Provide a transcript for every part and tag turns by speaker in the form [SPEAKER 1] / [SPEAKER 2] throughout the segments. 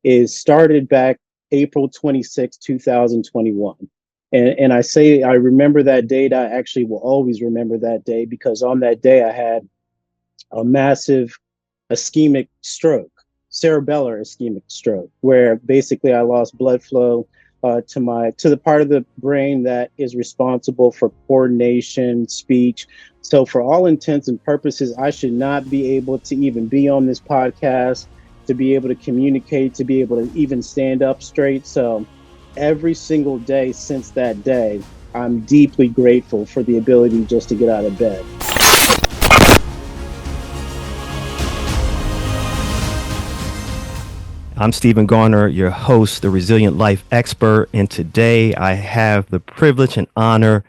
[SPEAKER 1] is started back April 26, 2021. And I say I remember that date. I actually will always remember that day because on that day I had a massive ischemic stroke, cerebellar ischemic stroke, where basically I lost blood flow to the part of the brain that is responsible for coordination, speech. So for all intents and purposes, I should not be able to even be on this podcast, to be able to communicate, to be able to even stand up straight. So every single day since that day, I'm deeply grateful for the ability just to get out of bed.
[SPEAKER 2] I'm Stephen Garner, your host, the Resilient Life Expert, and today I have the privilege and honor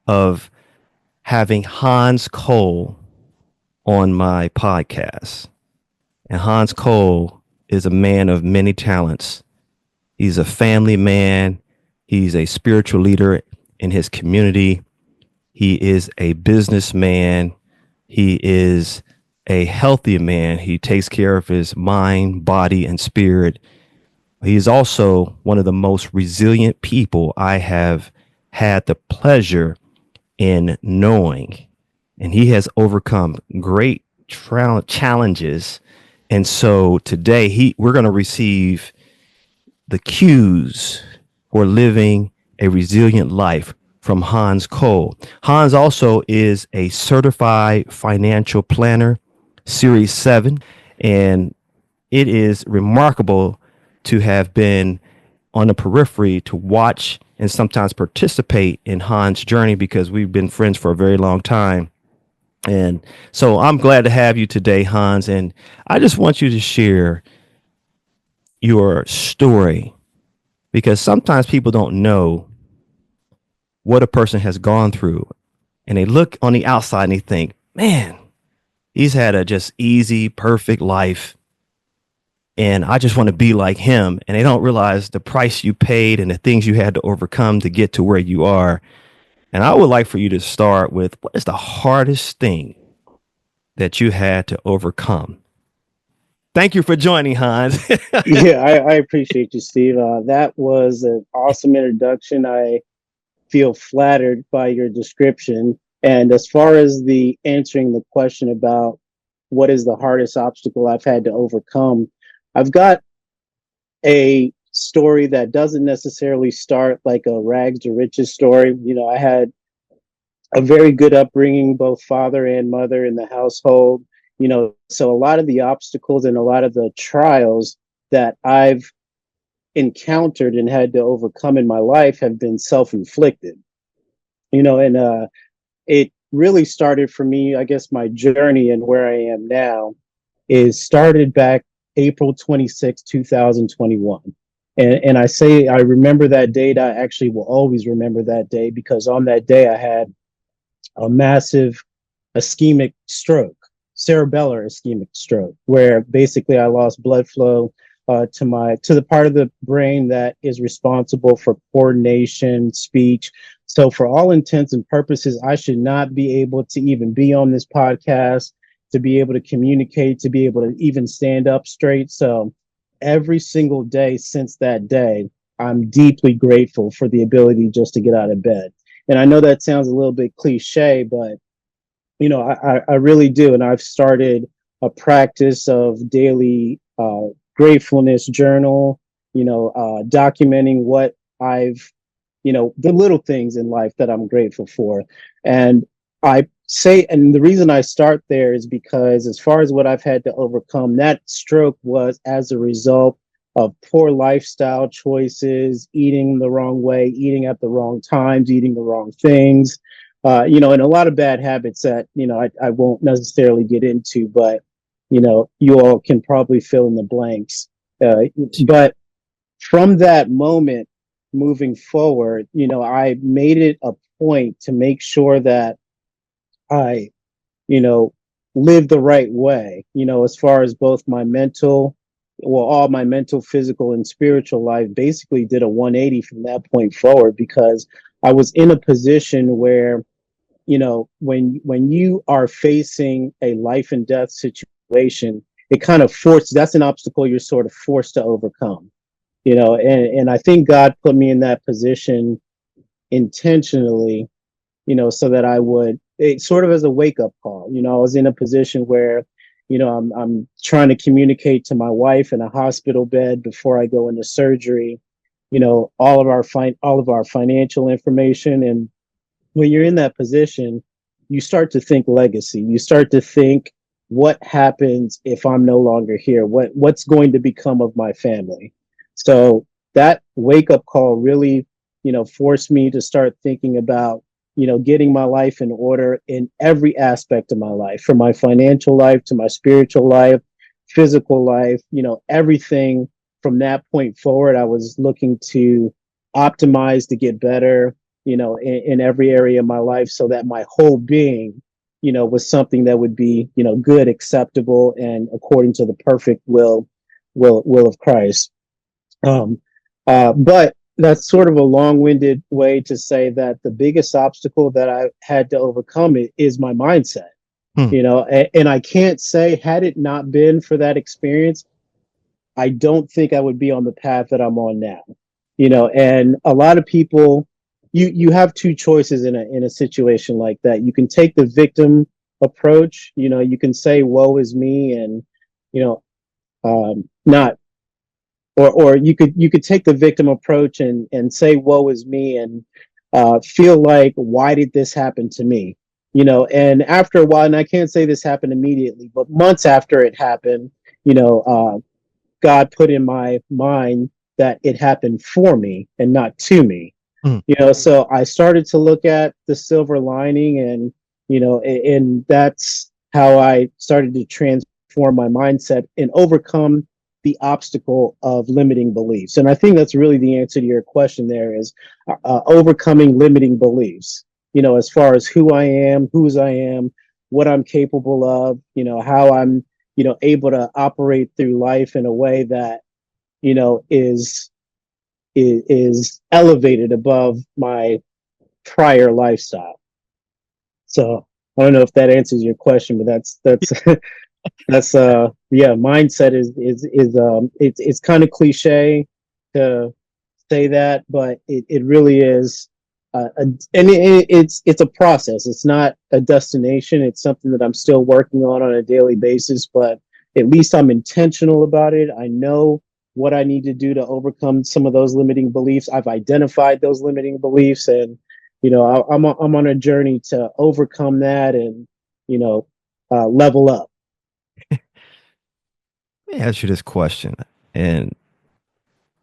[SPEAKER 2] of having Hans Cole on my podcast. And Hans Cole is a man of many talents. He's a family man. He's a spiritual leader in his community. He is a businessman. He is a healthy man. He takes care of his mind, body, and spirit. He is also one of the most resilient people I have had the pleasure in knowing. And he has overcome great challenges. And so today we're going to receive the cues for living a resilient life from Hans Cole. Hans also is a certified financial planner, Series 7, and it is remarkable to have been on the periphery to watch and sometimes participate in Hans' journey because we've been friends for a very long time. And so I'm glad to have you today, Hans, and I just want you to share your story because sometimes people don't know what a person has gone through and they look on the outside and they think, man, he's had a just easy, perfect life. And I just want to be like him. And they don't realize the price you paid and the things you had to overcome to get to where you are. And I would like for you to start with what is the hardest thing that you had to overcome? Thank you for joining, Hans.
[SPEAKER 1] Yeah, I appreciate you, Steve. That was an awesome introduction. I feel flattered by your description. And as far as the answering the question about what is the hardest obstacle I've had to overcome, I've got a story that doesn't necessarily start like a rags to riches story. I had a very good upbringing, both father and mother in the household. So a lot of the obstacles and a lot of the trials that I've encountered and had to overcome in my life have been self-inflicted. And it really started for me, I guess my journey and where I am now is started back April 26, 2021. And I say I remember that date. I actually will always remember that day because on that day I had a massive ischemic stroke, cerebellar ischemic stroke, where basically I lost blood flow to the part of the brain that is responsible for coordination, speech. So for all intents and purposes, I should not be able to even be on this podcast, to be able to communicate, to be able to even stand up straight. So every single day since that day, I'm deeply grateful for the ability just to get out of bed. And I know that sounds a little bit cliche, but I really do. And I've started a practice of daily gratefulness journal, documenting what the little things in life that I'm grateful for. And and the reason I start there is because as far as what I've had to overcome, that stroke was as a result of poor lifestyle choices, eating the wrong way, eating at the wrong times, eating the wrong things, and a lot of bad habits that, I won't necessarily get into, but, you all can probably fill in the blanks. But from that moment moving forward, I made it a point to make sure that I, live the right way, as far as both all my mental, physical, and spiritual life basically did a 180 from that point forward because I was in a position where, when you are facing a life and death situation, it kind of forced, that's an obstacle you're sort of forced to overcome, and I think God put me in that position intentionally, so that I would, it sort of as a wake up call. I was in a position where, I'm trying to communicate to my wife in a hospital bed before I go into surgery, all of our financial information. And when you're in that position, you start to think legacy. You start to think, what happens if I'm no longer here? What's going to become of my family? So that wake up call really, forced me to start thinking about, getting my life in order in every aspect of my life, from my financial life to my spiritual life, physical life, everything from that point forward. I was looking to optimize to get better, in every area of my life, so that my whole being, was something that would be, good, acceptable, and according to the perfect will of Christ. Um, but that's sort of a long-winded way to say that the biggest obstacle that I had to overcome is my mindset.
[SPEAKER 2] Hmm.
[SPEAKER 1] And I can't say, had it not been for that experience, I don't think I would be on the path that I'm on now. And a lot of people, you have two choices in a situation like that. You can take the victim approach. You can say, "Woe is me," and not, or you could take the victim approach and say, "Woe is me," and feel like, why did this happen to me? And after a while, and I can't say this happened immediately, but months after it happened, God put in my mind that it happened for me and not to me.
[SPEAKER 2] Hmm.
[SPEAKER 1] So I started to look at the silver lining, and that's how I started to transform my mindset and overcome the obstacle of limiting beliefs. And I think that's really the answer to your question there is overcoming limiting beliefs, as far as who I am, whose I am, what I'm capable of, how I'm, able to operate through life in a way that, is elevated above my prior lifestyle. So I don't know if that answers your question, but that's that's yeah, mindset is it's kind of cliche to say that, but it really is, it's a process. It's not a destination. It's something that I'm still working on a daily basis, but at least I'm intentional about it. I know what I need to do to overcome some of those limiting beliefs. I've identified those limiting beliefs, and I'm on a journey to overcome that and level up.
[SPEAKER 2] Let me ask you this question. And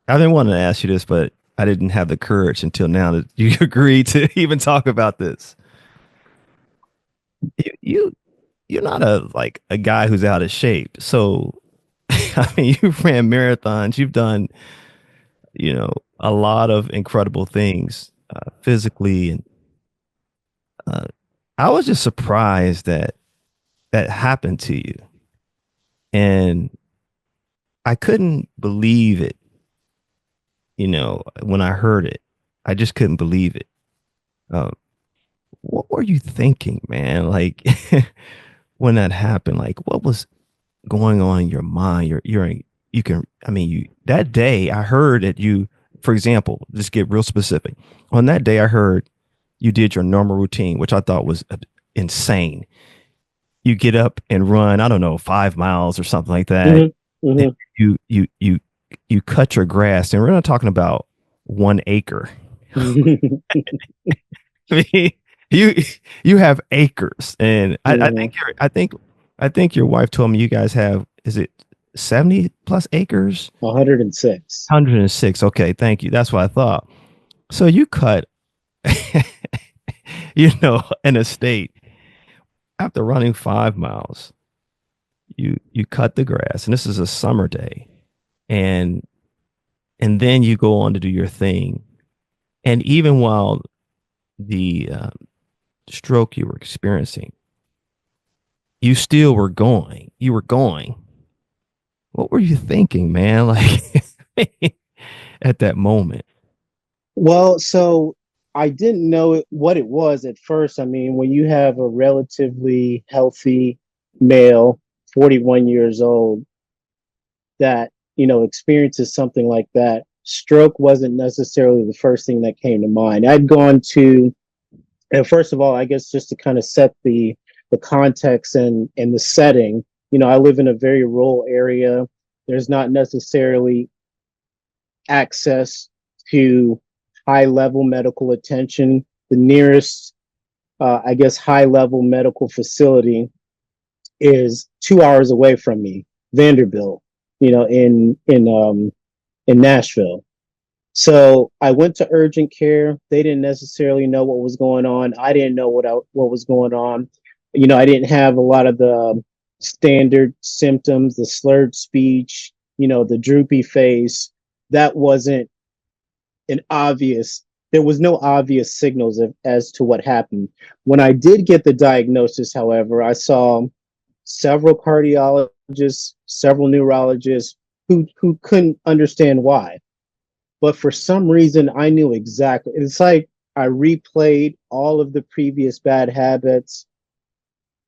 [SPEAKER 2] I didn't want to ask you this, but I didn't have the courage until now that you agreed to even talk about this. You you're not a guy who's out of shape. So I mean, you've ran marathons, you've done, a lot of incredible things physically, and uh, I was just surprised that that happened to you, and I couldn't believe it. When I heard it, I just couldn't believe it. Uh, what were you thinking, man? Like when that happened, like what was going on in your mind? You can, I mean, that day I heard that you, for example, just get real specific. On that day, I heard you did your normal routine, which I thought was insane. You get up and run, I don't know, 5 miles or something like that.
[SPEAKER 1] Mm-hmm.
[SPEAKER 2] And
[SPEAKER 1] Mm-hmm.
[SPEAKER 2] you cut your grass, and we're not talking about 1 acre. I mean, you you have acres, and
[SPEAKER 1] Mm-hmm.
[SPEAKER 2] I think your wife told me you guys have, is it 70 plus acres?
[SPEAKER 1] 106.
[SPEAKER 2] 106. Okay, thank you. That's what I thought. So you cut, an estate after running 5 miles. You cut the grass, and this is a summer day, and then you go on to do your thing. And even while the stroke you were experiencing, you still were going. You were going. What were you thinking, man? Like at that moment.
[SPEAKER 1] Well, so I didn't know what it was at first. I mean, when you have a relatively healthy male, 41 years old that, experiences something like that, stroke wasn't necessarily the first thing that came to mind. I'd gone to, and first of all, I guess just to kind of set the context and the setting, I live in a very rural area. There's not necessarily access to high level medical attention. The nearest, I guess, high level medical facility is 2 hours away from me, Vanderbilt, in Nashville. So I went to urgent care. They didn't necessarily know what was going on. I didn't know what was going on. I didn't have a lot of the standard symptoms, the slurred speech, the droopy face. That wasn't an obvious. There was no obvious signals as to what happened. When I did get the diagnosis, however, I saw several cardiologists, several neurologists who couldn't understand why. But for some reason, I knew exactly. It's like I replayed all of the previous bad habits,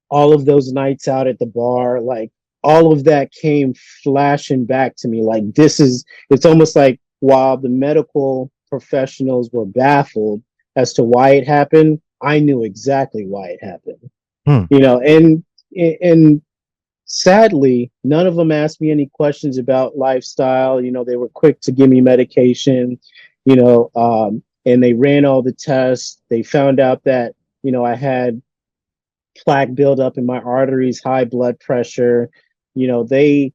[SPEAKER 1] all of those nights out at the bar, like all of that came flashing back to me. Like it's almost like while the medical professionals were baffled as to why it happened, I knew exactly why it happened.
[SPEAKER 2] Hmm.
[SPEAKER 1] And sadly, none of them asked me any questions about lifestyle. They were quick to give me medication, and they ran all the tests. They found out that, I had plaque buildup in my arteries, high blood pressure. They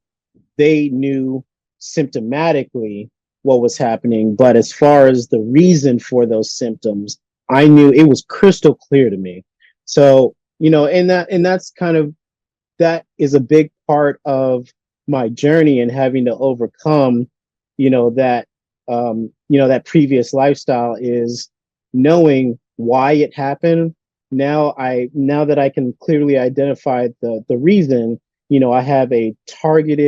[SPEAKER 1] knew symptomatically what was happening, but as far as the reason for those symptoms, I knew it was crystal clear to me. So, and that's kind of that is a big part of my journey and having to overcome, that previous lifestyle is knowing why it happened. Now that I can clearly identify the reason, I have a target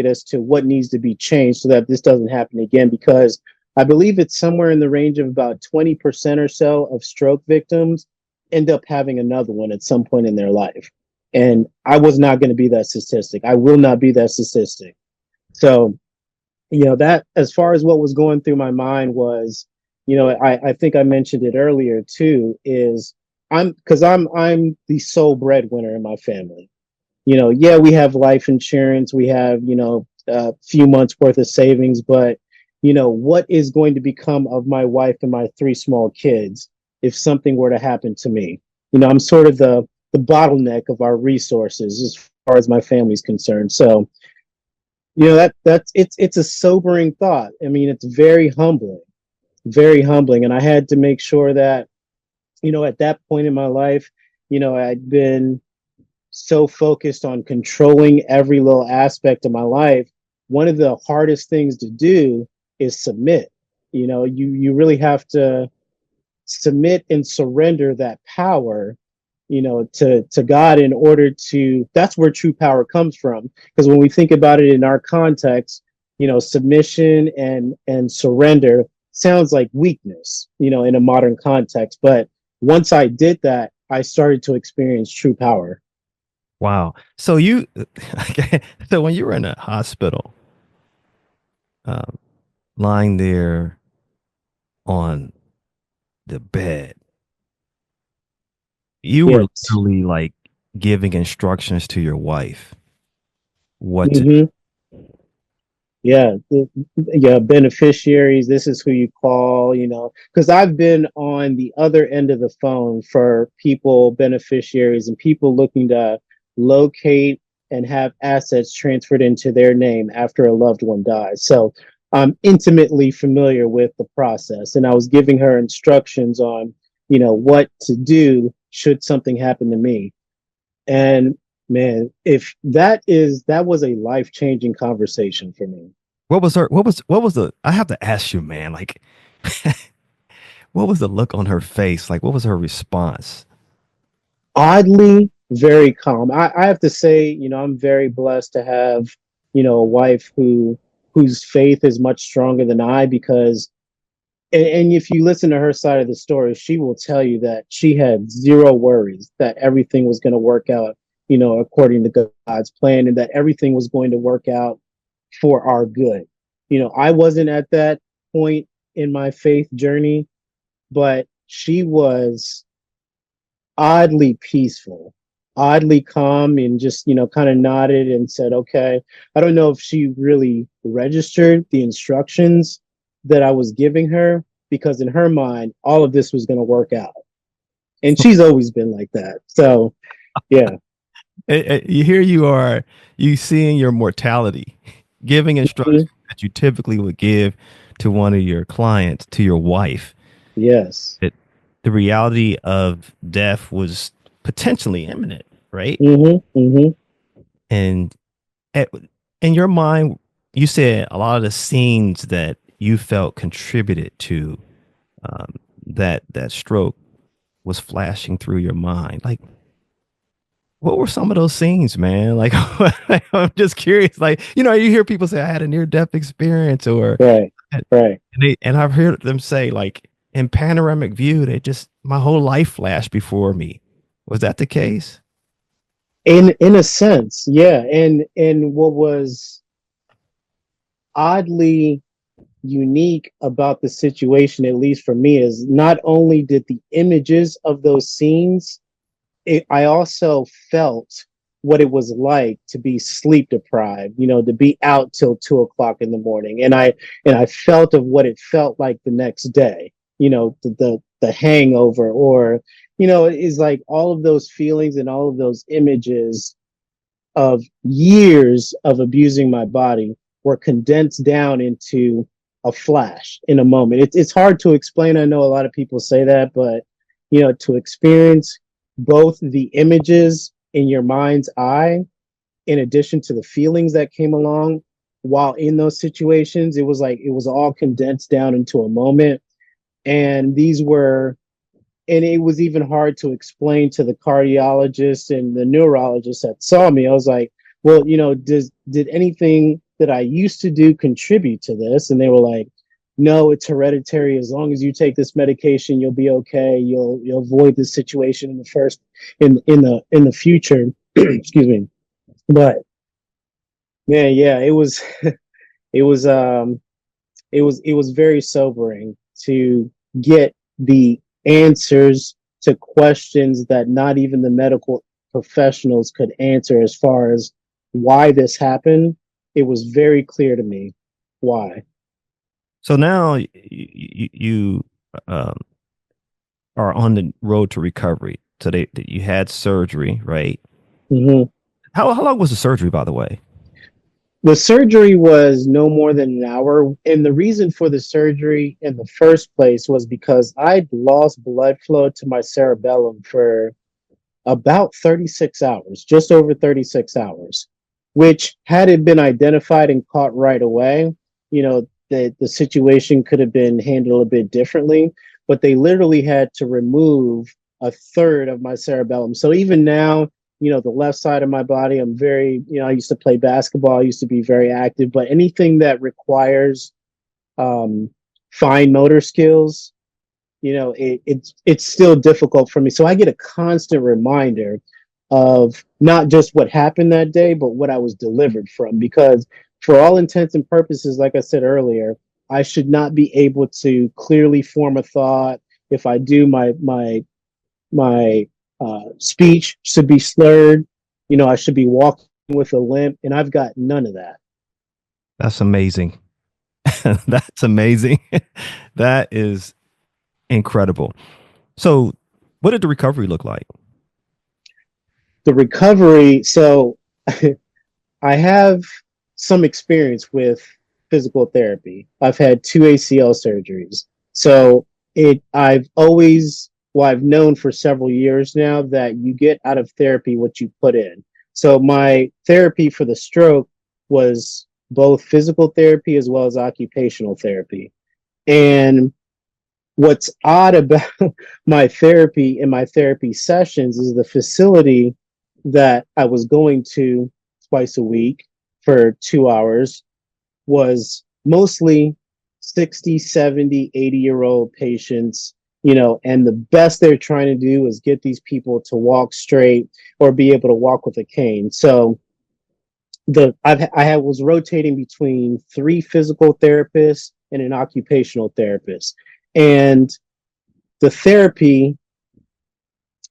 [SPEAKER 1] as to what needs to be changed so that this doesn't happen again, because I believe it's somewhere in the range of about 20% or so of stroke victims end up having another one at some point in their life. And I was not going to be that statistic. I will not be that statistic. So, that as far as what was going through my mind was, I think I mentioned it earlier too, is I'm the sole breadwinner in my family. Yeah, we have life insurance, we have, a few months worth of savings, but what is going to become of my wife and my three small kids if something were to happen to me? I'm sort of the bottleneck of our resources as far as my family's concerned. So, that's it's a sobering thought. I mean, it's very humbling. And I had to make sure that, at that point in my life, I'd been so focused on controlling every little aspect of my life. One of the hardest things to do is submit. You really have to submit and surrender that power, to God in order to, that's where true power comes from. Because when we think about it in our context, submission and surrender sounds like weakness, in a modern context. But once I did that, I started to experience true power.
[SPEAKER 2] Wow. So you, okay. So when you were in a hospital, um, lying there on the bed, you were
[SPEAKER 1] Yes.
[SPEAKER 2] literally like giving instructions to your wife what to.
[SPEAKER 1] Mm-hmm. Yeah, yeah, beneficiaries, this is who you call, because I've been on the other end of the phone for people, beneficiaries, and people looking to locate and have assets transferred into their name after a loved one dies. So I'm intimately familiar with the process, and I was giving her instructions on, what to do should something happen to me. And man, if that was a life-changing conversation for me.
[SPEAKER 2] What was her? What was the? I have to ask you, man. Like, what was the look on her face? Like, what was her response?
[SPEAKER 1] Oddly very calm. I have to say, I'm very blessed to have, a wife whose faith is much stronger than I, because and if you listen to her side of the story, she will tell you that she had zero worries that everything was going to work out according to God's plan, and that everything was going to work out for our good. I wasn't at that point in my faith journey, but she was oddly peaceful, oddly calm, and just, kind of nodded and said, okay. I don't know if she really registered the instructions that I was giving her, because in her mind, all of this was going to work out. And she's always been like that. So, yeah.
[SPEAKER 2] Here you are, you seeing your mortality, giving
[SPEAKER 1] Mhm.
[SPEAKER 2] instructions that you typically would give to one of your clients, to your wife.
[SPEAKER 1] Yes.
[SPEAKER 2] It, the reality of death was potentially imminent, right?
[SPEAKER 1] Hmm. Hmm.
[SPEAKER 2] And at, in your mind, you said a lot of the scenes that you felt contributed to um, that stroke was flashing through your mind. Like, what were some of those scenes, man? Like, I'm just curious. Like, you hear people say, "I had a near death experience," or
[SPEAKER 1] Right. Right.
[SPEAKER 2] and I've heard them say, like, in panoramic view, they just my whole life flashed before me. Was that the case?
[SPEAKER 1] In a sense, yeah. And what was oddly unique about the situation, at least for me, is not only did the images of those scenes, I also felt what it was like to be sleep deprived, to be out till 2 o'clock in the morning. And I felt of what it felt like the next day, the hangover, or, it's like all of those feelings and all of those images of years of abusing my body were condensed down into a flash, in a moment. It's hard to explain. I know a lot of people say that, but to experience both the images in your mind's eye, in addition to the feelings that came along while in those situations, it was like it was all condensed down into a moment. And these were and it was even hard to explain to the cardiologist and the neurologist that saw me. I was like, well, did anything that I used to do contribute to this? And they were like, no, it's hereditary. As long as you take this medication, you'll be okay. You'll avoid this situation in the future. Excuse me. But man, yeah, it was it was very sobering to get the answers to questions that not even the medical professionals could answer, as far as why this happened. It was very clear to me why.
[SPEAKER 2] So now you um, are on the road to recovery. So you had surgery, right?
[SPEAKER 1] Hmm.
[SPEAKER 2] How long was the surgery, by the way?
[SPEAKER 1] The surgery was no more than an hour. And the reason for the surgery in the first place was because I'd lost blood flow to my cerebellum for about 36 hours, just over 36 hours, which, had it been identified and caught right away, the situation could have been handled a bit differently. But they literally had to remove a third of my cerebellum. So even now, the left side of my body, I'm very, I used to play basketball, I used to be very active, but anything that requires um, fine motor skills, it's still difficult for me. So I get a constant reminder of not just what happened that day, but what I was delivered from. Because for all intents and purposes, like I said earlier, I should not be able to clearly form a thought. If I do, my speech should be slurred. I should be walking with a limp, and I've got none of that.
[SPEAKER 2] That's amazing. That's amazing. That is incredible. So, what did the recovery look like?
[SPEAKER 1] The recovery. So I have some experience with physical therapy. I've had two ACL surgeries. So I've known for several years now that you get out of therapy what you put in. So my therapy for the stroke was both physical therapy as well as occupational therapy. And what's odd about my therapy and my therapy sessions is the facility that I was going to twice a week for 2 hours was mostly 60, 70, 80-year-old patients and the best they're trying to do is get these people to walk straight or be able to walk with a cane. So I was rotating between three physical therapists and an occupational therapist, and the therapy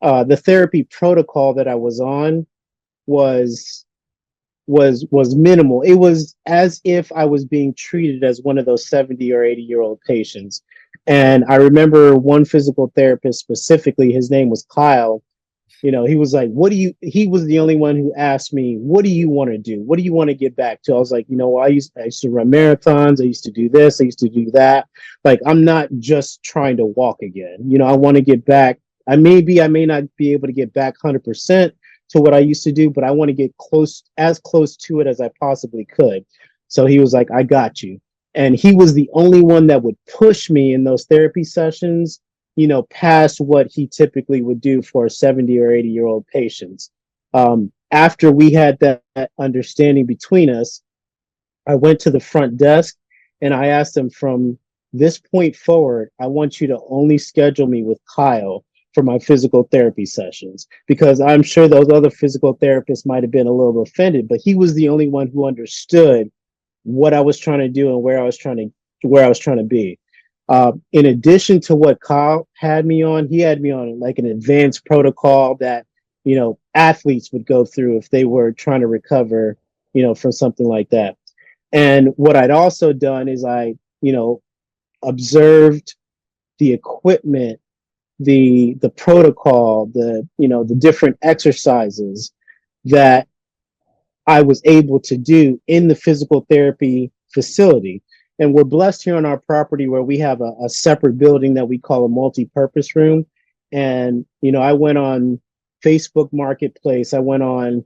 [SPEAKER 1] the therapy protocol that I was on was was minimal. It was as if I was being treated as one of those 70 or 80-year-old patients. And I remember one physical therapist specifically, his name was Kyle. He was like, he was the only one who asked me, what do you want to do? What do you want to get back to? I was like, I used to run marathons. I used to do this. I used to do that. Like, I'm not just trying to walk again. I want to get back. I may not be able to get back 100% to what I used to do, but I want to get as close to it as I possibly could. So he was like, I got you. And he was the only one that would push me in those therapy sessions, past what he typically would do for 70 or 80-year-old patients. After we had that understanding between us, I went to the front desk and I asked them, from this point forward, I want you to only schedule me with Kyle for my physical therapy sessions, because I'm sure those other physical therapists might have been a little offended, but he was the only one who understood what I was trying to do and where I was trying to be. In addition to what Kyle had me on, he had me on like an advanced protocol that athletes would go through if they were trying to recover, from something like that. And what I'd also done is observed the equipment, the protocol, the different exercises that I was able to do in the physical therapy facility. And we're blessed here on our property where we have a separate building that we call a multi-purpose room. And, I went on Facebook Marketplace. I went on,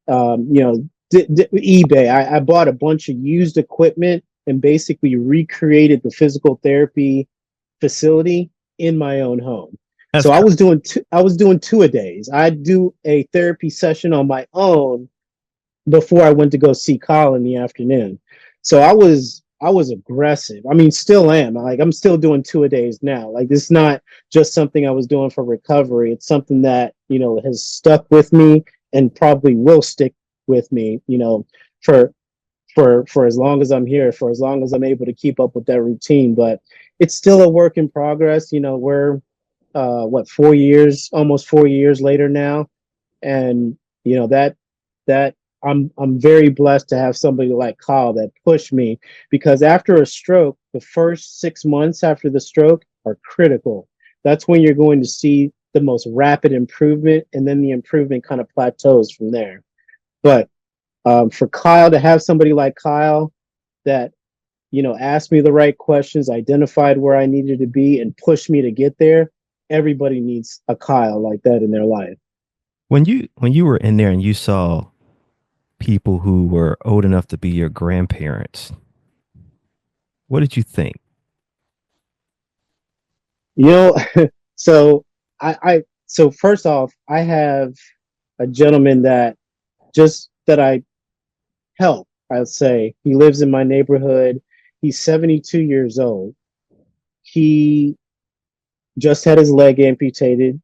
[SPEAKER 1] eBay. I bought a bunch of used equipment and basically recreated the physical therapy facility in my own home.
[SPEAKER 2] That's
[SPEAKER 1] So I was doing two a days. I'd do a therapy session on my own before I went to go see Kyle in the afternoon. So I was aggressive. I mean, still am. Like, I'm still doing two a days now. Like, it's not just something I was doing for recovery. It's something that, has stuck with me and probably will stick with me, for for as long as I'm here, for as long as I'm able to keep up with that routine. But it's still a work in progress. We're 4 years, almost 4 years later now, and that I'm very blessed to have somebody like Kyle that pushed me, because after a stroke, the first 6 months after the stroke are critical. That's when you're going to see the most rapid improvement, and then the improvement kind of plateaus from there. But for Kyle, to have somebody like Kyle that asked me the right questions, identified where I needed to be, and pushed me to get there, everybody needs a Kyle like that in their life.
[SPEAKER 2] when you were in there and you saw people who were old enough to be your grandparents, what did you think?
[SPEAKER 1] You know, so so first off, I have a gentleman that I help. I'll say he lives in my neighborhood. He's 72 years old. He just had his leg amputated.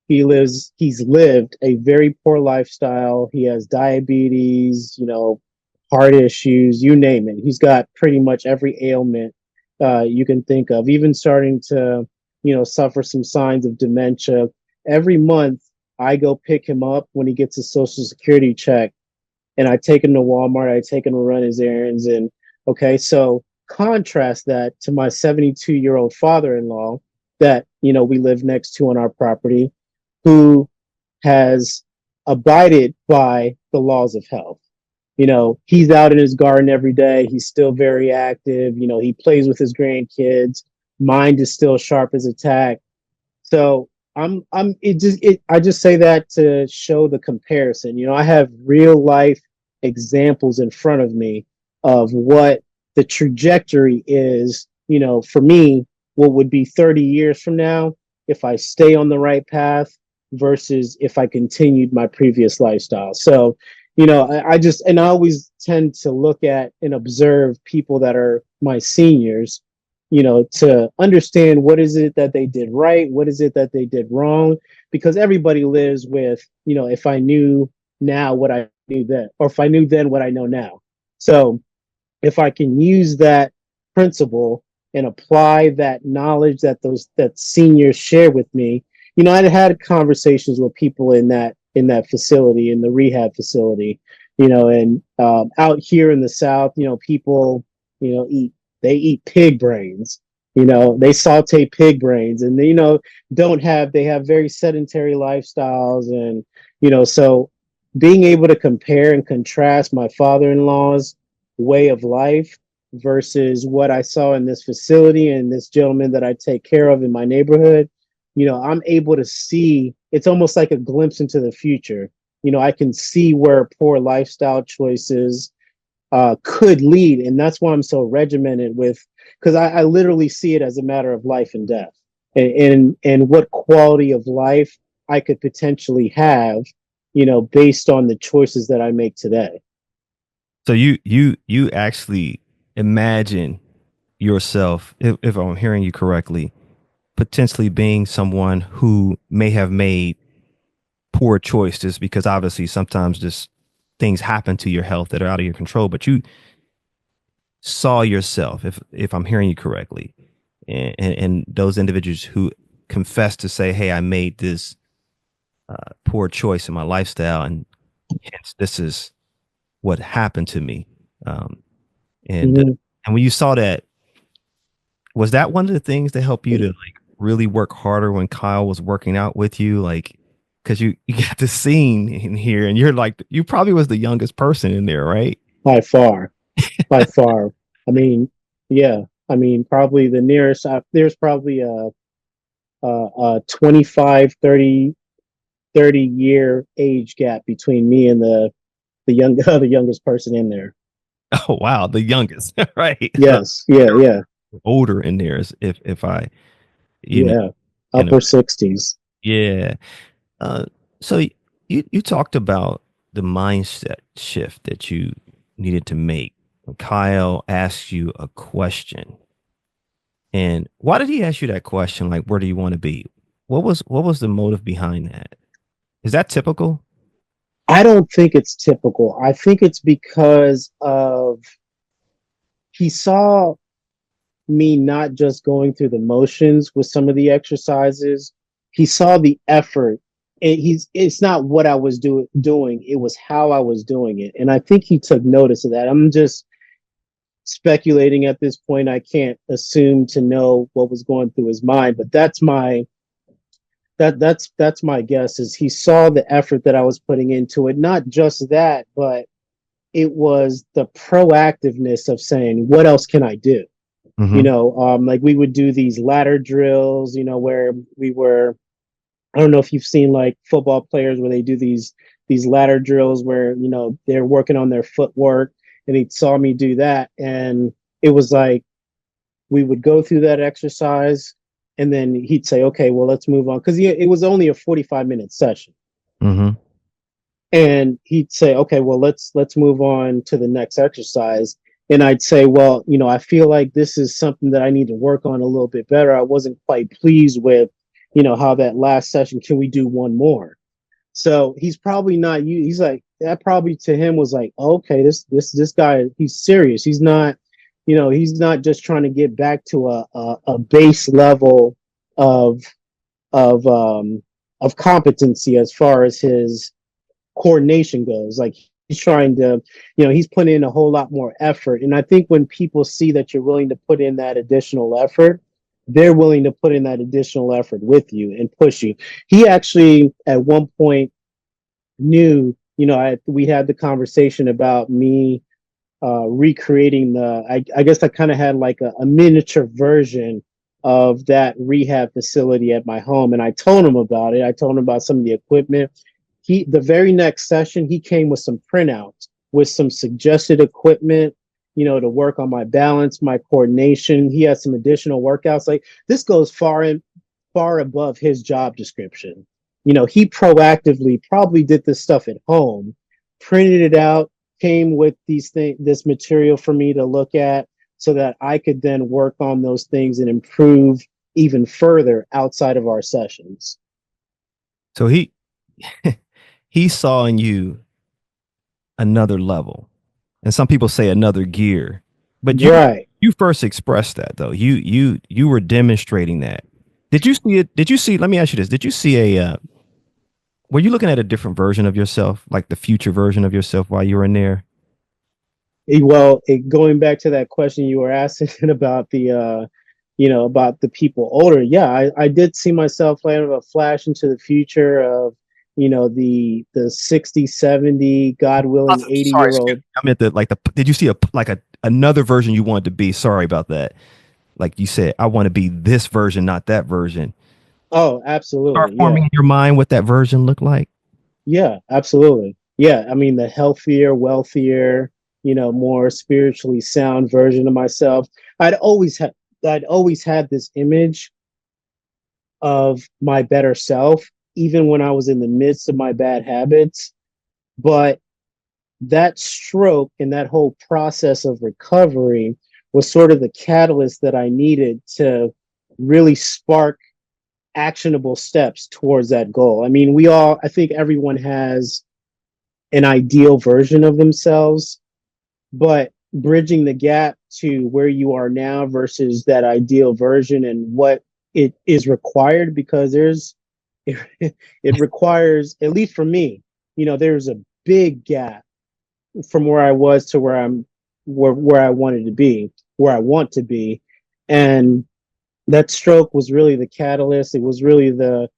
[SPEAKER 1] He's lived a very poor lifestyle. He has diabetes, heart issues, you name it. He's got pretty much every ailment you can think of, even starting to, suffer some signs of dementia. Every month, I go pick him up when he gets his social security check, and I take him to Walmart. I take him to run his errands. And okay, so contrast that to my 72-year-old father-in-law that, we live next to on our property, who has abided by the laws of health. He's out in his garden every day. He's still very active. He plays with his grandkids. Mind is still sharp as a tack. So I just say that to show the comparison. I have real life examples in front of me of what the trajectory is, for me, what would be 30 years from now if I stay on the right path versus if I continued my previous lifestyle. So, I always tend to look at and observe people that are my seniors to understand what is it that they did right, what is it that they did wrong, because everybody lives with, if I knew now what I knew then, or if I knew then what I know now. So if I can use that principle and apply that knowledge that seniors share with me, I had conversations with people in that facility, in the rehab facility, and out here in the South, people, eat they eat pig brains. They saute pig brains, and they have very sedentary lifestyles, and so being able to compare and contrast my father-in-law's way of life versus what I saw in this facility and this gentleman that I take care of in my neighborhood, I'm able to see, it's almost like a glimpse into the future. I can see where poor lifestyle choices could lead. And that's why I'm so regimented with, because I literally see it as a matter of life and death, and what quality of life I could potentially have, based on the choices that I make today.
[SPEAKER 2] So you actually imagine yourself, if I'm hearing you correctly, potentially being someone who may have made poor choices, because obviously sometimes just things happen to your health that are out of your control, but you saw yourself, if I'm hearing you correctly, and those individuals who confess to say, hey, I made this poor choice in my lifestyle, and hence this is what happened to me. um, and
[SPEAKER 1] Mm-hmm.
[SPEAKER 2] and when you saw that, was that one of the things that helped you to like really work harder when Kyle was working out with you? Like, because you got the scene in here, and you're like, you probably was the youngest person in there, right?
[SPEAKER 1] By far, by far. I mean, yeah. I mean, probably the nearest. There's probably a 25, 30 year age gap between me and the youngest person in there.
[SPEAKER 2] Oh wow, the youngest, right? So
[SPEAKER 1] Yes, yeah, yeah,
[SPEAKER 2] older in there, is if I, you know,
[SPEAKER 1] yeah.
[SPEAKER 2] in a
[SPEAKER 1] Upper 60s.
[SPEAKER 2] yeah. Uh, so you talked about the mindset shift that you needed to make. Kyle asked you a question, and why did he ask you that question? Like, where do you want to be? What was the motive behind that? Is that typical?
[SPEAKER 1] I don't think it's typical. I think it's because of he saw me not just going through the motions with some of the exercises. He saw the effort. It's not what I was doing, it was how I was doing it. And I think he took notice of that. I'm just speculating at this point. I can't assume to know what was going through his mind, but that's my guess, is he saw the effort that I was putting into it. Not just that, but it was the proactiveness of saying, what else can I do?
[SPEAKER 2] Mm-hmm.
[SPEAKER 1] Like we would do these ladder drills, where we were, I don't know if you've seen like football players where they do these ladder drills where, they're working on their footwork, and he saw me do that. And it was like, we would go through that exercise, and then he'd say, okay, well, let's move on. Cause it was only a 45-minute session.
[SPEAKER 2] Mm-hmm.
[SPEAKER 1] And he'd say, okay, well, let's move on to the next exercise. And I'd say, well, I feel like this is something that I need to work on a little bit better. I wasn't quite pleased with, how that last session, can we do one more? So he's probably not, he's like, that probably to him was like, okay, this guy, he's serious. He's not just trying to get back to a base level of of um of competency as far as his coordination goes. Like, he's trying to, he's putting in a whole lot more effort. And I think when people see that you're willing to put in that additional effort, they're willing to put in that additional effort with you and push you. He actually, at one point, knew, we had the conversation about me recreating I guess I kind of had like a miniature version of that rehab facility at my home. And I told him about it. I told him about some of the equipment. The very next session, he came with some printouts with some suggested equipment, to work on my balance, my coordination. He had some additional workouts. Like, this goes far above his job description. He proactively probably did this stuff at home, printed it out, came with this material for me to look at, so that I could then work on those things and improve even further outside of our sessions.
[SPEAKER 2] So he saw in you another level, and some people say another gear, but
[SPEAKER 1] Right.
[SPEAKER 2] you first expressed that though. You were demonstrating that. Did you see it? Did you see? Let me ask you this: did you see were you looking at a different version of yourself, like the future version of yourself while you were in there?
[SPEAKER 1] Well, going back to that question you were asking about about the people older. Yeah, I did see myself kind of a flash into the future of, the 60, 70, God willing, 80
[SPEAKER 2] Sorry,
[SPEAKER 1] year
[SPEAKER 2] excuse me.
[SPEAKER 1] old.
[SPEAKER 2] I meant did you see a another version you wanted to be? Sorry about that. Like you said, I want to be this version, not that version.
[SPEAKER 1] Oh,
[SPEAKER 2] Start
[SPEAKER 1] absolutely.
[SPEAKER 2] forming
[SPEAKER 1] Yeah.
[SPEAKER 2] in your mind what that version looked like.
[SPEAKER 1] Yeah, absolutely. Yeah. I mean, the healthier, wealthier, more spiritually sound version of myself. I'd always had, I'd always had this image of my better self, even when I was in the midst of my bad habits. But that stroke and that whole process of recovery was sort of the catalyst that I needed to really spark actionable steps towards that goal. I mean, I think everyone has an ideal version of themselves, but bridging the gap to where you are now versus that ideal version and what it is required, because it requires, at least for me, there's a big gap from where I was to where I wanted to be, where I want to be. And that stroke was really the catalyst. It was really the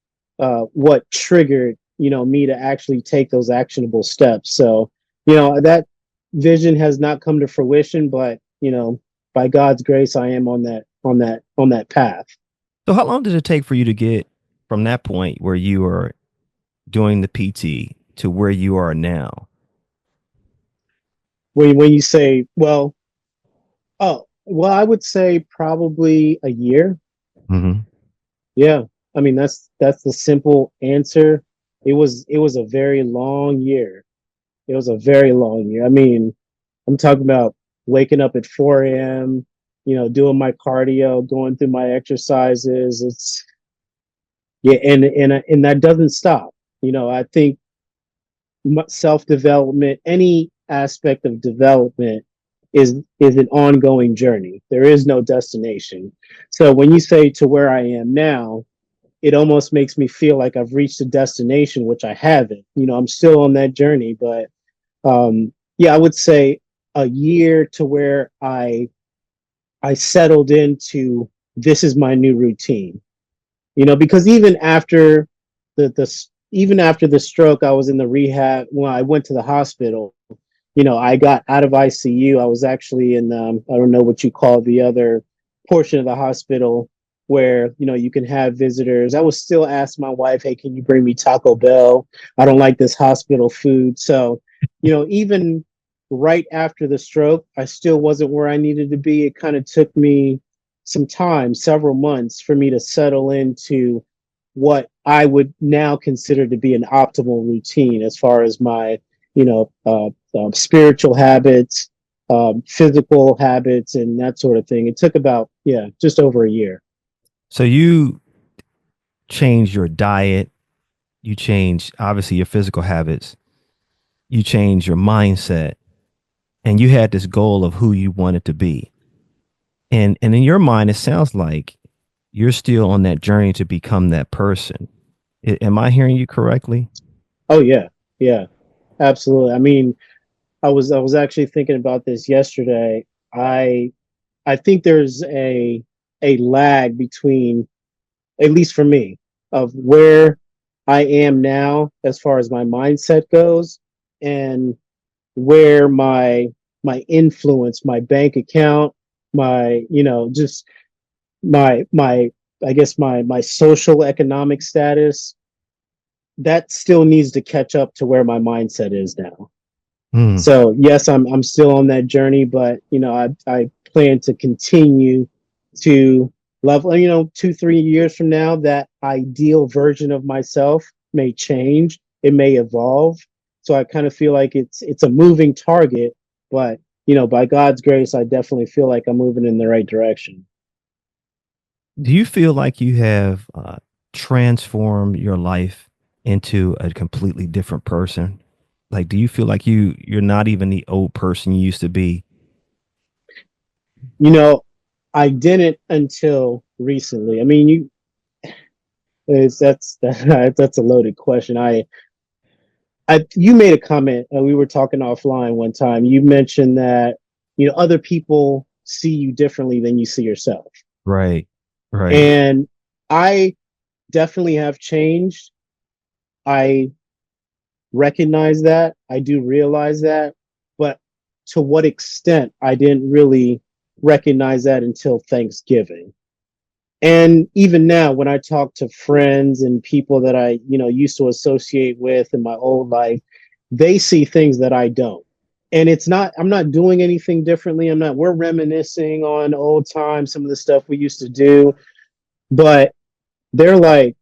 [SPEAKER 1] what triggered, me to actually take those actionable steps. So, that vision has not come to fruition, but by God's grace, I am on that path.
[SPEAKER 2] So how long did it take for you to get from that point where you were doing the PT to where you are now?
[SPEAKER 1] When you say, well, I would say probably a year.
[SPEAKER 2] Hmm.
[SPEAKER 1] Yeah. I mean, that's the simple answer. It was a very long year. It was a very long year. I mean, I'm talking about waking up at 4 a.m., doing my cardio, going through my exercises. It's Yeah, and that doesn't stop. I think self development, any aspect of development, is an ongoing journey. There is no destination. So when you say to where I am now, it almost makes me feel like I've reached a destination, which I haven't. I'm still on that journey, but yeah, I would say a year to where I settled into, this is my new routine. Because even after the stroke, I was in the rehab. When I went to the hospital, I got out of ICU. I was actually in, I don't know what you call the other portion of the hospital where, you can have visitors. I was still asking my wife, hey, can you bring me Taco Bell? I don't like this hospital food. So, even right after the stroke, I still wasn't where I needed to be. It kind of took me some time, several months, for me to settle into what I would now consider to be an optimal routine as far as my, spiritual habits, physical habits, and that sort of thing. It took about, yeah, just over a year.
[SPEAKER 2] So you change your diet, you change obviously your physical habits, you change your mindset, and you had this goal of who you wanted to be. And in your mind, it sounds like you're still on that journey to become that person. Am I hearing you correctly?
[SPEAKER 1] Oh yeah, yeah, absolutely. I mean, I was actually thinking about this yesterday. I I think there's a lag between, at least for me, of where I am now as far as my mindset goes, and where my influence, my bank account, my, just my I guess my social economic status, that still needs to catch up to where my mindset is now.
[SPEAKER 2] Hmm.
[SPEAKER 1] So yes, I'm still on that journey, but I plan to continue to level. 2-3 years from now, that ideal version of myself may change. It may evolve. So I kind of feel like it's a moving target, but by God's grace, I definitely feel like I'm moving in the right direction.
[SPEAKER 2] Do you feel like you have transformed your life into a completely different person? Like, do you feel like you're not even the old person you used to be?
[SPEAKER 1] You know, I didn't until recently. I mean, that's a loaded question. You made a comment. We were talking offline one time. You mentioned that other people see you differently than you see yourself,
[SPEAKER 2] Right. Right.
[SPEAKER 1] and I definitely have changed. I recognize that. I do realize that, but to what extent I didn't really recognize that until Thanksgiving. And even now, when I talk to friends and people that I, used to associate with in my old life, they see things that I don't. And I'm not doing anything differently. We're reminiscing on old times, some of the stuff we used to do, but they're like,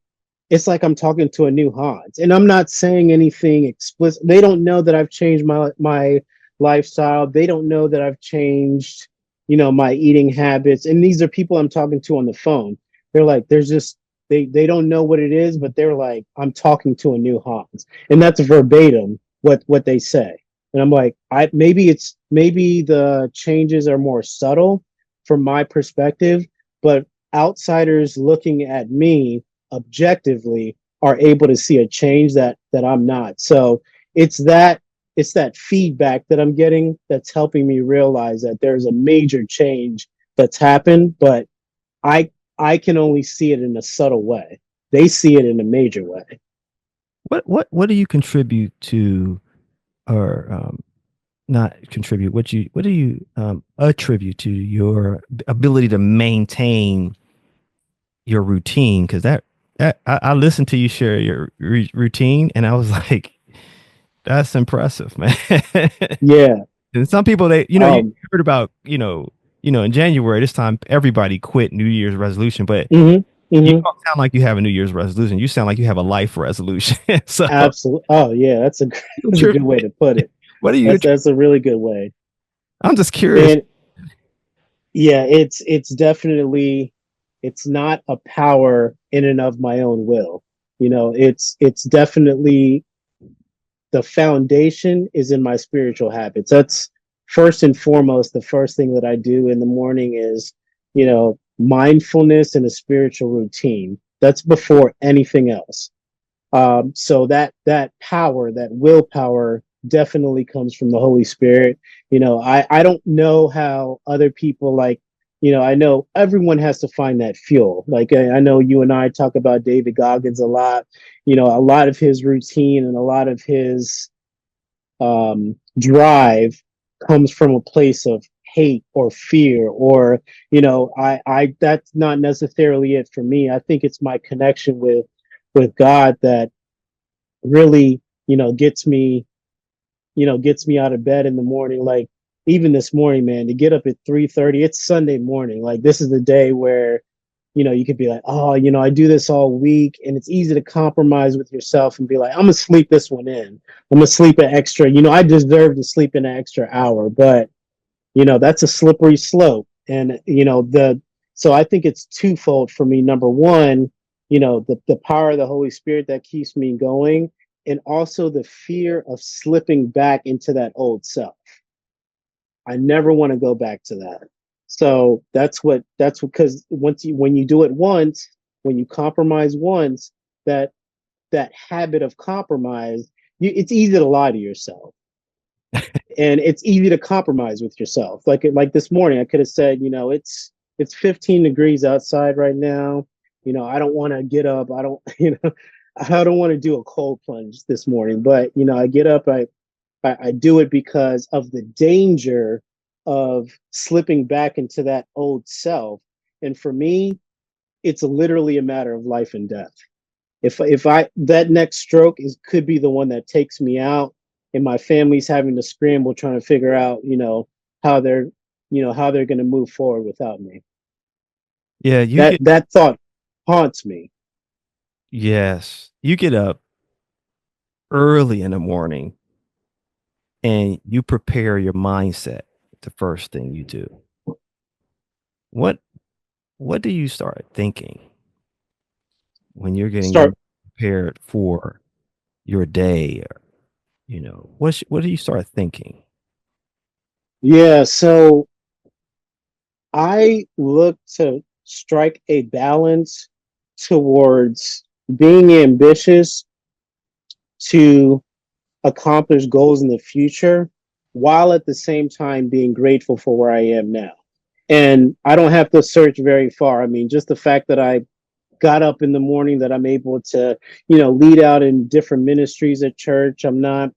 [SPEAKER 1] it's like I'm talking to a new Hans. And I'm not saying anything explicit. They don't know that I've changed my lifestyle. They don't know that I've changed, my eating habits. And these are people I'm talking to on the phone. They're like, there's just they don't know what it is, but they're like, I'm talking to a new Hans. And that's verbatim what they say. And I'm like, maybe the changes are more subtle from my perspective, but outsiders looking at me objectively are able to see a change that I'm not. So it's that it's that feedback that I'm getting that's helping me realize that there's a major change that's happened, but I I can only see it in a subtle way. They see it in a major way.
[SPEAKER 2] What do you contribute to, or not contribute? What do you attribute to your ability to maintain your routine? Because I listened to you share your routine, and I was like, that's impressive, man.
[SPEAKER 1] Yeah.
[SPEAKER 2] And some people, you
[SPEAKER 1] Um.
[SPEAKER 2] heard about, in January this time, everybody quit New Year's resolution, but
[SPEAKER 1] Hmm.
[SPEAKER 2] you
[SPEAKER 1] Hmm.
[SPEAKER 2] don't sound like you have a New Year's resolution. You sound like you have a life resolution. So,
[SPEAKER 1] Absolutely. Oh yeah, that's a good way to put it.
[SPEAKER 2] what are you?
[SPEAKER 1] That's a really good way.
[SPEAKER 2] I'm just curious.
[SPEAKER 1] And yeah, it's definitely it's not a power in and of my own will. It's definitely the foundation is in my spiritual habits. That's first and foremost. The first thing that I do in the morning is, mindfulness and a spiritual routine. That's before anything else. So that power, that willpower, definitely comes from the Holy Spirit. I don't know how other people like. I know everyone has to find that fuel. Like I know you and I talk about David Goggins a lot. A lot of his routine and a lot of his drive comes from a place of hate or fear or I that's not necessarily it for me. I think it's my connection with God that really gets me out of bed in the morning. Like even this morning, man, to get up at 3:30, it's Sunday morning. Like this is the day where you could be like, oh, I do this all week, and it's easy to compromise with yourself and be like, I'm gonna sleep this one in. I'm gonna sleep an extra. I deserve to sleep in an extra hour, but that's a slippery slope. And so I think it's twofold for me. Number one, the power of the Holy Spirit that keeps me going, and also the fear of slipping back into that old self. I never want to go back to that. So that's because when you do it once, when you compromise once, that that habit of compromise, it's easy to lie to yourself, and it's easy to compromise with yourself. Like this morning, I could have said, it's 15 degrees outside right now. I don't want to get up. I don't I don't want to do a cold plunge this morning, but I get up. I do it because of the danger of slipping back into that old self. And for me, it's literally a matter of life and death. If I that next stroke could be the one that takes me out, and my family's having to scramble trying to figure out, how they're how they're going to move forward without me.
[SPEAKER 2] Yeah, you
[SPEAKER 1] That
[SPEAKER 2] get
[SPEAKER 1] that thought haunts me.
[SPEAKER 2] yes, you get up early in the morning and you prepare your mindset the first thing you do, what what do you start thinking when you're getting
[SPEAKER 1] Start.
[SPEAKER 2] prepared for your day? Or, what do you start thinking?
[SPEAKER 1] Yeah, so I look to strike a balance towards being ambitious to accomplish goals in the future while at the same time being grateful for where I am now. And I don't have to search very far. I mean, just the fact that I got up in the morning, that I'm able to, lead out in different ministries at church. I'm not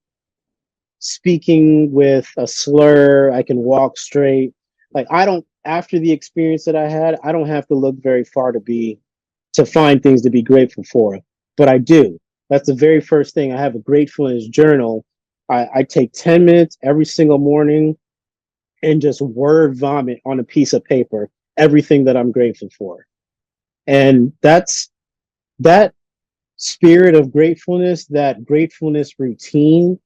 [SPEAKER 1] speaking with a slur. I can walk straight. Like, I don't, after the experience that I had, I don't have to look very far to find things to be grateful for. But I do. That's the very first thing. I have a gratefulness journal. I take 10 minutes every single morning and just word vomit on a piece of paper everything that I'm grateful for. And that spirit of gratefulness, that gratefulness routine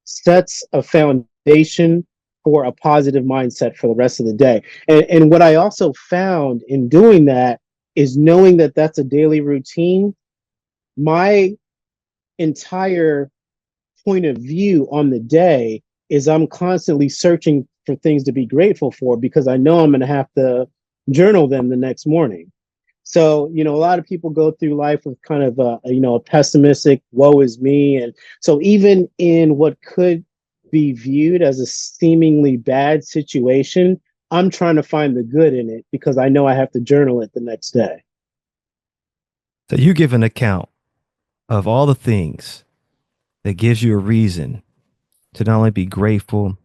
[SPEAKER 1] sets a foundation for a positive mindset for the rest of the day. And what I also found in doing that is knowing that that's a daily routine. My entire point of view on the day is I'm constantly searching for things to be grateful for because I know I'm going to have to journal them the next morning. So, a lot of people go through life with kind of a pessimistic, woe is me. And so even in what could be viewed as a seemingly bad situation, I'm trying to find the good in it because I know I have to journal it the next day.
[SPEAKER 2] So you give an account of all the things that gives you a reason to not only be grateful,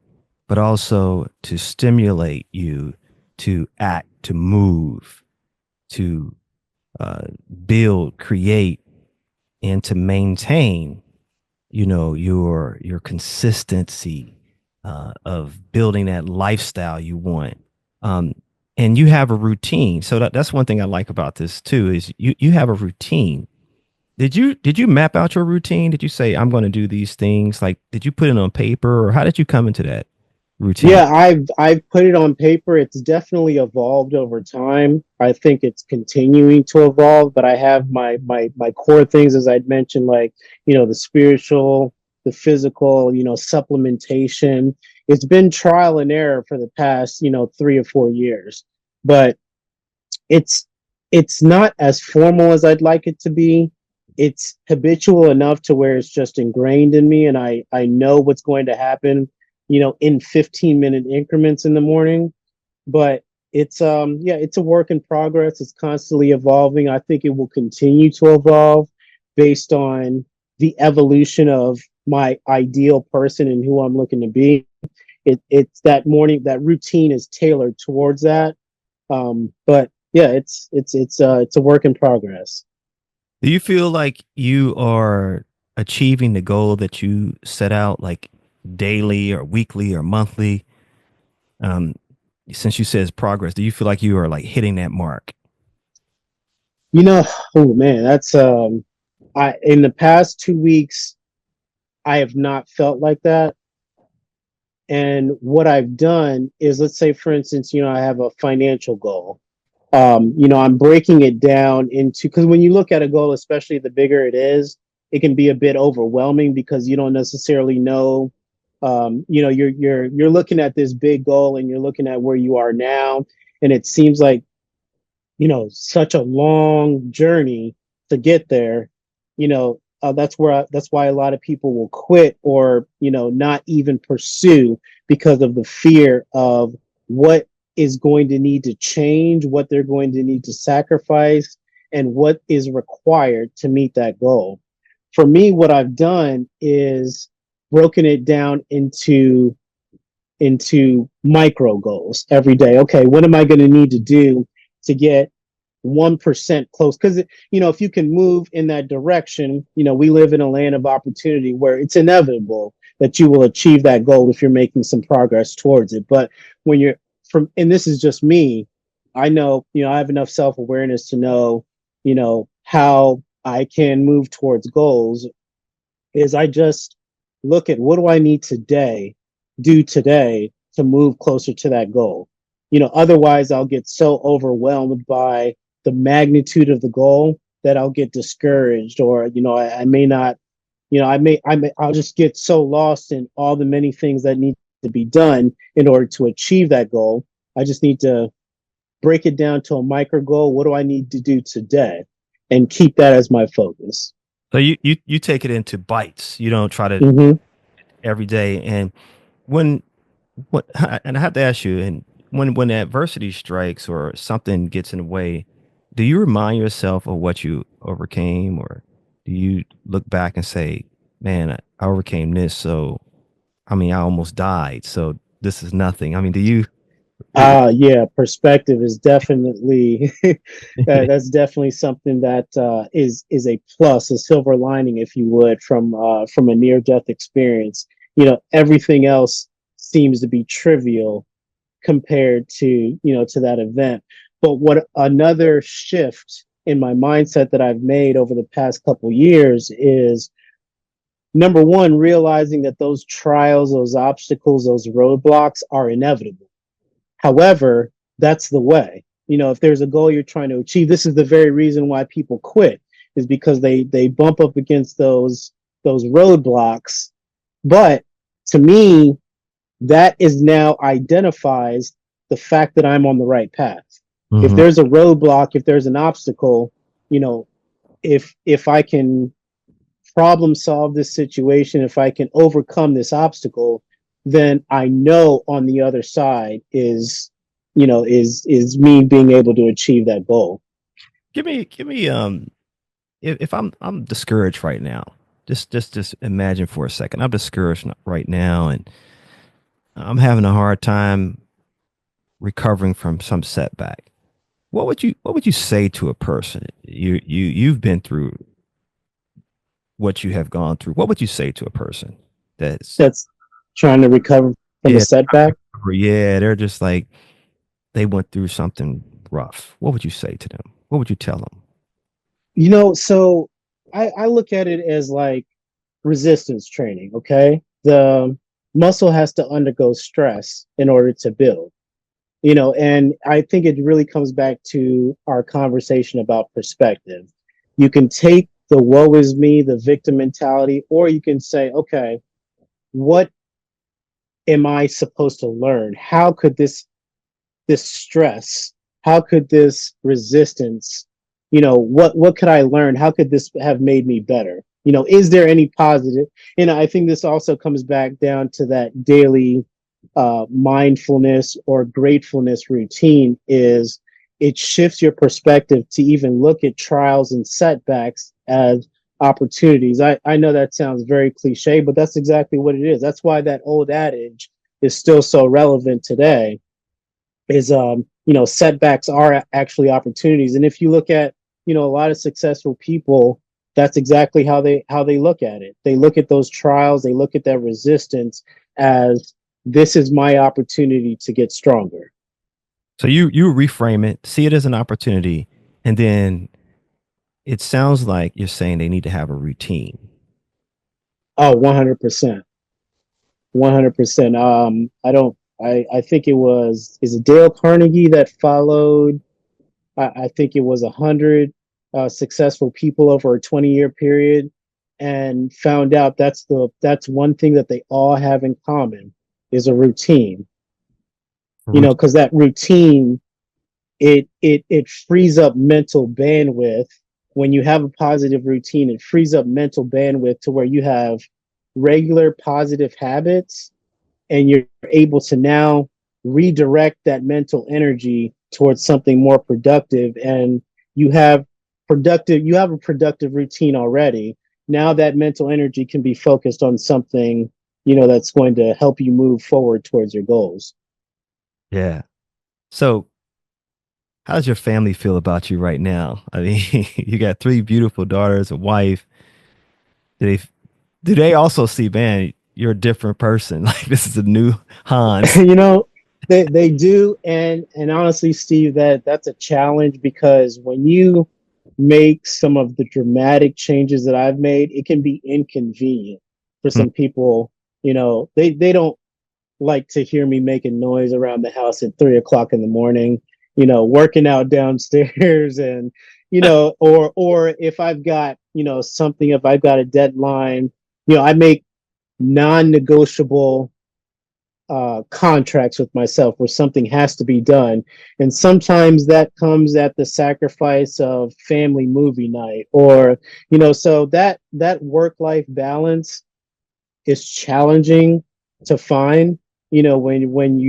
[SPEAKER 2] but also to stimulate you to act, to move, to uh, build, create, and to maintain, your consistency of building that lifestyle you want. Um, and you have a routine. So that's one thing I like about this too is you have a routine. Did you map out your routine? Did you say I'm going to do these things? Like, did you put it on paper, or how did you come into that routine?
[SPEAKER 1] Yeah, I've put it on paper. It's definitely evolved over time. I think it's continuing to evolve, but I have my core things as I'd mentioned, like, the spiritual, the physical, supplementation. It's been trial and error for the past, 3 or 4 years. But it's it's not as formal as I'd like it to be. It's habitual enough to where it's just ingrained in me, and I know what's going to happen, in 15-minute increments in the morning. But it's a work in progress. It's constantly evolving. I think it will continue to evolve based on the evolution of my ideal person and who I'm looking to be. It's that morning, that routine is tailored towards that. But yeah, it's a work in progress.
[SPEAKER 2] Do you feel like you are achieving the goal that you set out, like daily or weekly or monthly? Um, since you says progress, do you feel like you are like hitting that mark?
[SPEAKER 1] You know, oh man, that's I in the past 2 weeks I have not felt like that. And what I've done is, let's say, for instance, I have a financial goal. I'm breaking it down into, because when you look at a goal, especially the bigger it is, it can be a bit overwhelming because you don't necessarily know. You're looking at this big goal and you're looking at where you are now, and it seems like such a long journey to get there. That's why a lot of people will quit or not even pursue because of the fear of what is going to need to change, what they're going to need to sacrifice, and what is required to meet that goal. For me, what I've done is broken it down into micro goals every day. Okay, what am I going to need to do to get 1% close? Because, if you can move in that direction, we live in a land of opportunity where it's inevitable that you will achieve that goal if you're making some progress towards it. But when you're and this is just me, I know, I have enough self awareness to know, how I can move towards goals is I just look at what do I need do today to move closer to that goal. Otherwise I'll get so overwhelmed by the magnitude of the goal that I'll get discouraged, or I may not, I'll just get so lost in all the many things that need to be done in order to achieve that goal. I just need to break it down to a micro goal. What do I need to do today? And keep that as my focus.
[SPEAKER 2] So you take it into bites. You don't try to
[SPEAKER 1] Mm-hmm.
[SPEAKER 2] every day. And when what and I have to ask you, and when adversity strikes or something gets in the way, do you remind yourself of what you overcame, or do you look back and say, "Man, I overcame this, so I mean, I almost died, so this is nothing." I mean, do you?
[SPEAKER 1] Yeah, perspective is definitely that's definitely something that is a plus, a silver lining, if you would, from a near death experience. Everything else seems to be trivial compared to to that event. But what another shift in my mindset that I've made over the past couple years is, number one, realizing that those trials, those obstacles, those roadblocks are inevitable. However, that's the way. If there's a goal you're trying to achieve, this is the very reason why people quit, is because they bump up against those roadblocks. But to me, that is now identifies the fact that I'm on the right path. If
[SPEAKER 2] Mhm.
[SPEAKER 1] there's a roadblock, if there's an obstacle, you know, if I can problem solve this situation, if I can overcome this obstacle, then I know on the other side is me being able to achieve that goal.
[SPEAKER 2] Give me if I'm discouraged right now, just imagine for a second. I'm discouraged right now, and I'm having a hard time recovering from some setback. What would you say to a person? You've been through what you have gone through. What would you say to a person that's
[SPEAKER 1] That's trying to recover from a
[SPEAKER 2] yeah,
[SPEAKER 1] setback.
[SPEAKER 2] yeah, they're just like they went through something rough. What would you say to them? What would you tell them?
[SPEAKER 1] So I look at it as like resistance training. Okay, the muscle has to undergo stress in order to build. And I think it really comes back to our conversation about perspective. You can take the woe is me, the victim mentality, or you can say, okay, what am I supposed to learn? How could this stress, how could this resistance, what could I learn? How could this have made me better? Is there any positive? I think this also comes back down to that daily mindfulness or gratefulness routine. Is it shifts your perspective to even look at trials and setbacks as opportunities. I know that sounds very cliche, but that's exactly what it is. That's why that old adage is still so relevant today, is setbacks are actually opportunities. And if you look at a lot of successful people, that's exactly how they look at it. They look at those trials, they look at that resistance as, this is my opportunity to get stronger.
[SPEAKER 2] So you reframe it, see it as an opportunity, and then it sounds like you're saying they need to have a routine.
[SPEAKER 1] Oh, 100%. 100%. I think it was, is it Dale Carnegie that followed, I think it was 100 successful people over a 20-year period, and found out that's one thing that they all have in common, is a routine. Because that routine, it frees up mental bandwidth. When you have a positive routine, it frees up mental bandwidth to where you have regular positive habits, and you're able to now redirect that mental energy towards something more productive. And you have a productive routine already. Now that mental energy can be focused on something that's going to help you move forward towards your goals.
[SPEAKER 2] Yeah. So how does your family feel about you right now? I mean, you got three beautiful daughters, a wife. Do they do they also see, man, you're a different person? Like this is a new Hans.
[SPEAKER 1] you know they do. And honestly, Steve, that's a challenge, because when you make some of the dramatic changes that I've made, it can be inconvenient for some people. They don't like to hear me making noise around the house at 3 o'clock in the morning, working out downstairs and, or if I've got, something, if I've got a deadline, I make non-negotiable contracts with myself where something has to be done. And sometimes that comes at the sacrifice of family movie night or, so that work-life balance is challenging to find, when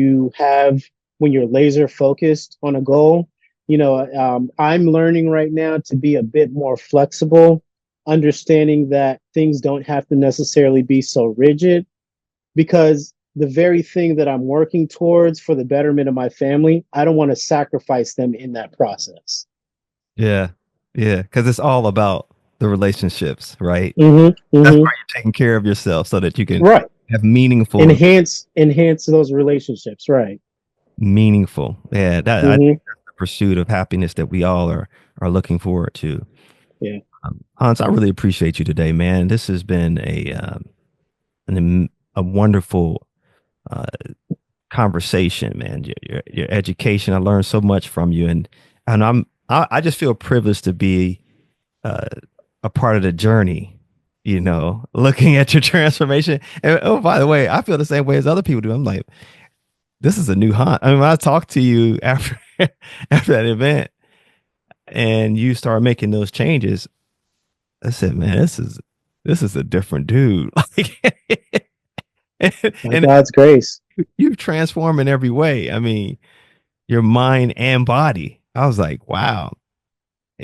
[SPEAKER 1] you're laser focused on a goal. I'm learning right now to be a bit more flexible, understanding that things don't have to necessarily be so rigid because the very thing that I'm working towards for the betterment of my family, I don't want to sacrifice them in that process.
[SPEAKER 2] Yeah. Yeah. Because it's all about the relationships, right?
[SPEAKER 1] Mm-hmm,
[SPEAKER 2] That's
[SPEAKER 1] mm-hmm.
[SPEAKER 2] why you're taking care of yourself so that you can
[SPEAKER 1] Right.
[SPEAKER 2] have meaningful,
[SPEAKER 1] Enhance those relationships. Right.
[SPEAKER 2] meaningful. Yeah. That I
[SPEAKER 1] Mm-hmm.
[SPEAKER 2] think that's the pursuit of happiness that we all are looking forward to.
[SPEAKER 1] Yeah.
[SPEAKER 2] Hans, I really appreciate you today, man. This has been a wonderful uh, conversation, man. Your education, I learned so much from you, and I just feel privileged to be uh, a part of the journey. Looking at your transformation. And oh, by the way, I feel the same way as other people do. I'm like, this is a new Hans. I mean, when I talked to you after after that event, and you start making those changes, I said, man, this is a different dude. Like,
[SPEAKER 1] By
[SPEAKER 2] and
[SPEAKER 1] God's grace.
[SPEAKER 2] you've transformed in every way. I mean, your mind and body. I was like, wow.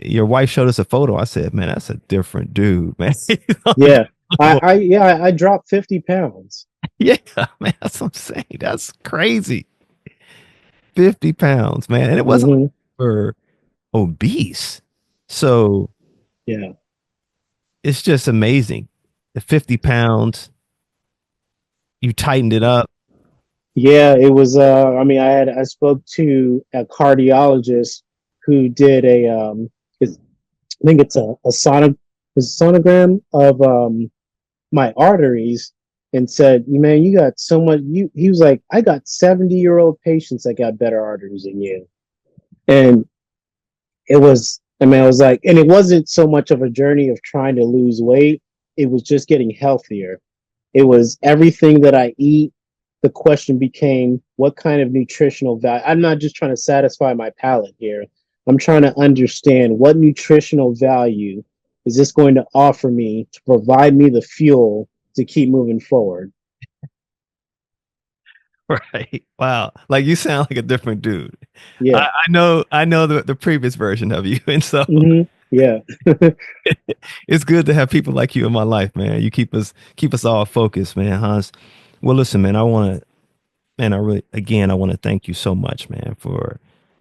[SPEAKER 2] Your wife showed us a photo. I said, man, that's a different dude, man.
[SPEAKER 1] Yeah. I dropped 50 pounds.
[SPEAKER 2] Yeah, man, that's what I'm saying. That's crazy. 50 pounds, man. And it wasn't
[SPEAKER 1] Mm-hmm.
[SPEAKER 2] for obese. So
[SPEAKER 1] Yeah.
[SPEAKER 2] it's just amazing. The 50 pounds, you tightened it up.
[SPEAKER 1] Yeah, it was I spoke to a cardiologist who did I think it's a sonogram of my arteries and said, man, you got so much he was like, I got 70-year-old patients that got better arteries than you. And I was like, and it wasn't so much of a journey of trying to lose weight. It was just getting healthier. It was everything that I eat. The question became, what kind of nutritional value? I'm not just trying to satisfy my palate here. I'm trying to understand what nutritional value is this going to offer me to provide me the fuel to keep moving forward.
[SPEAKER 2] Right. Wow. Like you sound like a different dude.
[SPEAKER 1] Yeah.
[SPEAKER 2] I know the previous version of you. And so
[SPEAKER 1] Mm-hmm. Yeah.
[SPEAKER 2] it's good to have people like you in my life, man. You keep us all focused, man, Hans. Well, listen, man, I want to thank you so much, man, for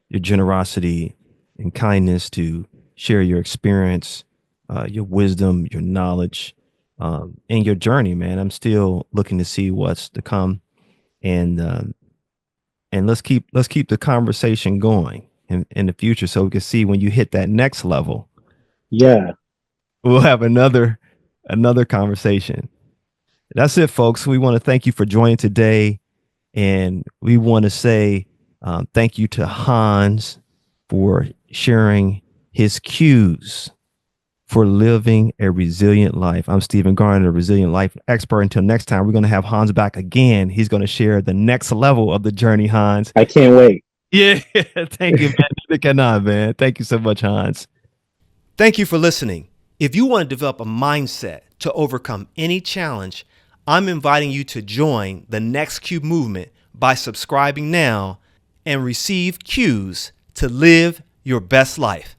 [SPEAKER 2] your generosity and kindness to share your experience, your wisdom, your knowledge, and your journey, man. I'm still looking to see what's to come, and let's keep the conversation going in the future, so we can see when you hit that next level,
[SPEAKER 1] Yeah.
[SPEAKER 2] we'll have another conversation. That's it, folks. We want to thank you for joining today. And we want to say thank you to Hans for sharing his cues for living a resilient life. I'm Stephen Garner, a resilient life expert. Until next time, we're going to have Hans back again. He's going to share the next level of the journey, Hans.
[SPEAKER 1] I can't wait.
[SPEAKER 2] Yeah. Thank you, man. Neither can I, man. Thank you so much, Hans. Thank you for listening. If you want to develop a mindset to overcome any challenge, I'm inviting you to join the NEXCUE movement by subscribing now and receive cues to live your best life.